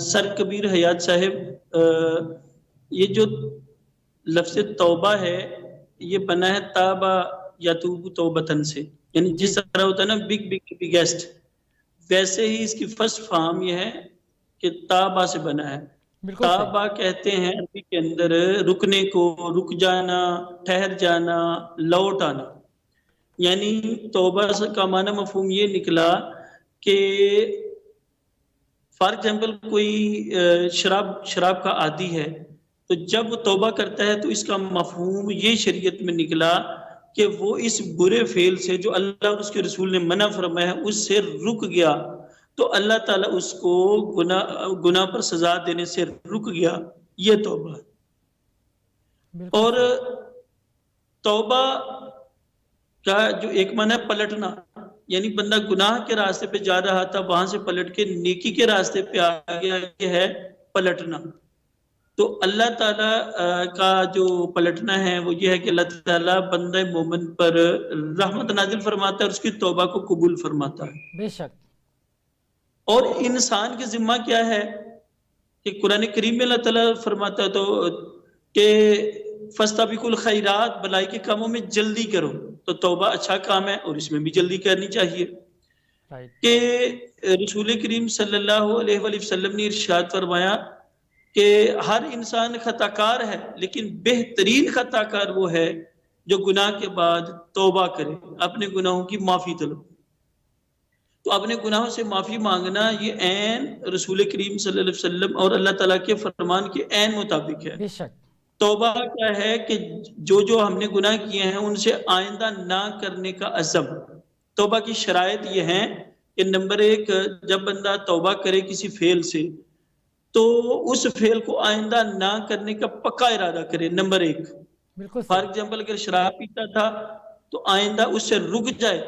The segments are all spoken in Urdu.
سر کبیر حیات صاحب، یہ جو لفظ توبہ ہے یہ بنا ہے تابا یتوب توبتن سے، یعنی جی جس طرح ہوتا ہے نا بگیسٹ، ویسے ہی اس کی فرسٹ فارم یہ ہے کہ تابا سے بنا ہے۔ بالکل صحیح، تابا کہتے ہیں عربی کے اندر رکنے کو، رک جانا، ٹھہر جانا، لوٹ آنا، یعنی توبہ کا معنی مفہوم یہ نکلا کہ فار ایگزامپل کوئی شراب کا عادی ہے، تو جب وہ توبہ کرتا ہے تو اس کا مفہوم یہ شریعت میں نکلا کہ وہ اس برے فعل سے جو اللہ اور اس کے رسول نے منع فرمایا ہے اس سے رک گیا، تو اللہ تعالیٰ اس کو گناہ پر سزا دینے سے رک گیا، یہ توبہ ہے۔ بالکل اور صحیح، توبہ کا جو ایک معنی ہے پلٹنا، یعنی بندہ گناہ کے راستے پہ جا رہا تھا، وہاں سے پلٹ کے نیکی کے راستے پہ آ گیا، یہ ہے پلٹنا۔ تو اللہ تعالیٰ کا جو پلٹنا ہے وہ یہ ہے کہ اللہ تعالیٰ بندہ مومن پر رحمت نازل فرماتا ہے اور اس کی توبہ کو قبول فرماتا ہے۔ بے شک، اور انسان کے ذمہ کیا ہے کہ قرآن کریم میں اللہ تعالیٰ فرماتا ہے تو کہ فاستبقوا الخیرات، بلائی کے کاموں میں جلدی کرو، تو توبہ اچھا کام ہے اور اس میں بھی جلدی کرنی چاہیے۔ رائٹ، کہ رسول کریم صلی اللہ علیہ وآلہ وسلم نے ارشاد فرمایا کہ ہر انسان خطا کار ہے، لیکن بہترین خطا کار وہ ہے جو گناہ کے بعد توبہ کرے، اپنے گناہوں کی معافی طلب۔ تو اپنے گناہوں سے معافی مانگنا یہ عین رسول کریم صلی اللہ علیہ وسلم اور اللہ تعالیٰ کے فرمان کے عین مطابق ہے۔ بے شک، توبہ کیا ہے کہ جو ہم نے گناہ کیے ہیں ان سے آئندہ نہ کرنے کا عزم۔ توبہ کی شرائط یہ ہیں کہ نمبر 1، جب بندہ توبہ کرے کسی فعل سے تو اس فعل کو آئندہ نہ کرنے کا پکا ارادہ کرے، نمبر 1۔ بالکل فار صحیح، ایگزامپل اگر شراب پیتا تھا تو آئندہ اس سے رک جائے،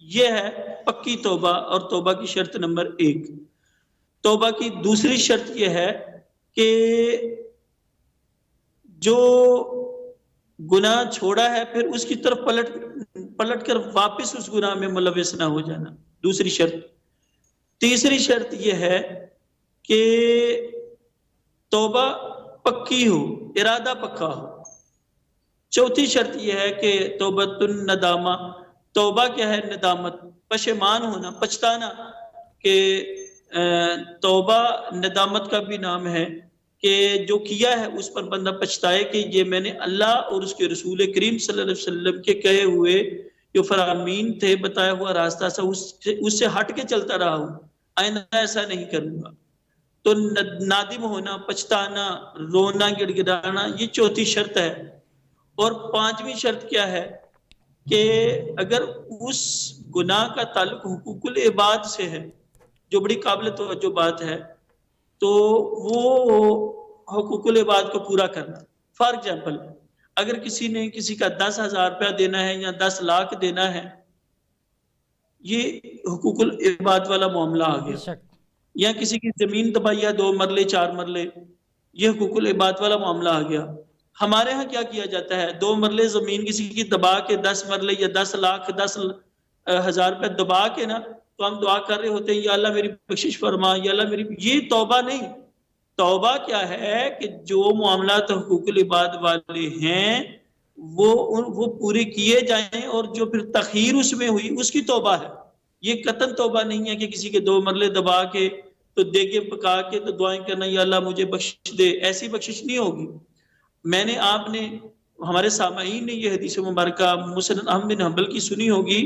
یہ ہے پکی توبہ اور توبہ کی شرط نمبر 1۔ توبہ کی دوسری شرط یہ ہے کہ جو گناہ چھوڑا ہے پھر اس کی طرف پلٹ کر واپس اس گناہ میں ملوث نہ ہو جانا، دوسری شرط۔ تیسری شرط یہ ہے کہ توبہ پکی ہو، ارادہ پکا ہو۔ چوتھی شرط یہ ہے کہ توبۃ الندامہ، توبہ کیا ہے؟ ندامت، پشیمان ہونا، پچھتانا، کہ توبہ ندامت کا بھی نام ہے، کہ جو کیا ہے اس پر بندہ پچھتائے کہ یہ میں نے اللہ اور اس کے رسول کریم صلی اللہ علیہ وسلم کے کہے ہوئے جو فرامین تھے، بتایا ہوا راستہ تھا، اس سے ہٹ کے چلتا رہا ہوں، آئندہ ایسا نہیں کروں گا۔ تو نادم ہونا، پچھتانا، رونا، گڑ گڑانا، یہ چوتھی شرط ہے۔ اور پانچویں شرط کیا ہے کہ اگر اس گناہ کا تعلق حقوق العباد سے ہے، جو بڑی قابل توجہ بات ہے، تو وہ حقوق العباد کو پورا کرنا۔ فار ایگزامپل اگر کسی نے کسی کا 10,000 روپیہ دینا ہے یا 10 لاکھ دینا ہے، یہ حقوق العباد والا معاملہ آ بے گیا۔ شک، یا کسی کی زمین دبائی ہے 2 مرلے 4 مرلے، یہ حقوق العباد والا معاملہ آ گیا۔ ہمارے ہاں کیا کیا جاتا ہے؟ 2 مرلے زمین کسی کی دبا کے 10 مرلے یا 10 لاکھ 10,000 روپے دبا کے نا، تو ہم دعا کر رہے ہوتے ہیں یا اللہ میری بخشش فرما، یا اللہ میری، یہ توبہ نہیں۔ توبہ کیا ہے کہ جو معاملات حقوق العباد والے ہیں وہ پورے کیے جائیں، اور جو پھر تخیر اس میں ہوئی اس کی توبہ ہے۔ یہ قطعاً توبہ نہیں ہے کہ کسی کے 2 مرلے دبا کے تو دیگے پکا کے تو دعائیں کرنا یا اللہ مجھے بخش دے، ایسی بخشش نہیں ہوگی۔ میں نے، آپ نے، ہمارے سامعین نے یہ حدیث مبارکہ مسند احمد بن حنبل کی سنی ہوگی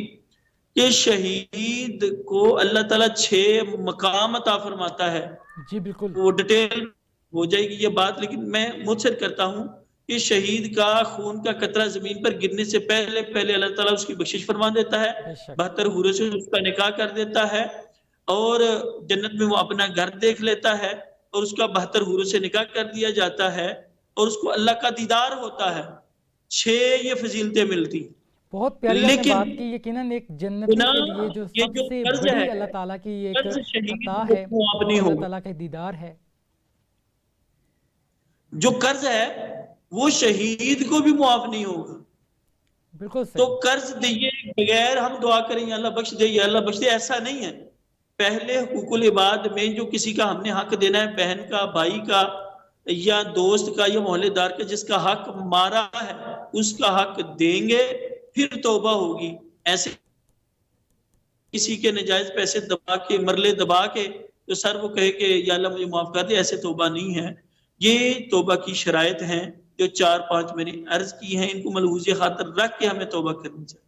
کہ شہید کو اللہ تعالیٰ 6 مقام عطا فرماتا ہے۔ جی بالکل، وہ ڈیٹیل ہو جائے گی یہ بات، لیکن میں مختصر کرتا ہوں کہ شہید کا خون کا قطرہ زمین پر گرنے سے پہلے اللہ تعالیٰ اس کی بخشش فرما دیتا ہے، بے شک، 72 حوروں سے اس کا نکاح کر دیتا ہے، اور جنت میں وہ اپنا گھر دیکھ لیتا ہے، اور اس کا 72 حوروں سے نکاح کر دیا جاتا ہے، اور اس کو اللہ کا دیدار ہوتا ہے۔ 6 یہ فضیلتیں ملتی۔ بہت پیاری آپ نے لیکن بات کی۔ یقیناً ایک جنتی کے لیے جو یہ سب جو سے قرض بڑی ہے، اللہ تعالیٰ کی ایک قرض شہید عطا کو ہے معاف وہ نہیں اللہ ہوگا۔ تعالیٰ کا دیدار ہے۔ جو قرض ہے وہ شہید کو بھی معاف نہیں ہوگا۔ بالکل تو صحیح، قرض دیے بغیر ہم دعا کریں یا اللہ بخش دے یا اللہ بخش دے، ایسا نہیں ہے۔ پہلے حقوق العباد میں جو کسی کا ہم نے حق دینا ہے، بہن کا، بھائی کا، یا دوست کا، یا محلے دار کا، جس کا حق مارا ہے اس کا حق دیں گے، پھر توبہ ہوگی۔ ایسے کسی کے نجائز پیسے دبا کے، مرلے دبا کے تو سر وہ کہے کہ یا اللہ مجھے معاف کر دے، ایسے توبہ نہیں ہے۔ یہ توبہ کی شرائط ہیں جو 4-5 میں نے عرض کی ہیں، ان کو ملحوظ خاطر رکھ کے ہمیں توبہ کرنی چاہیے۔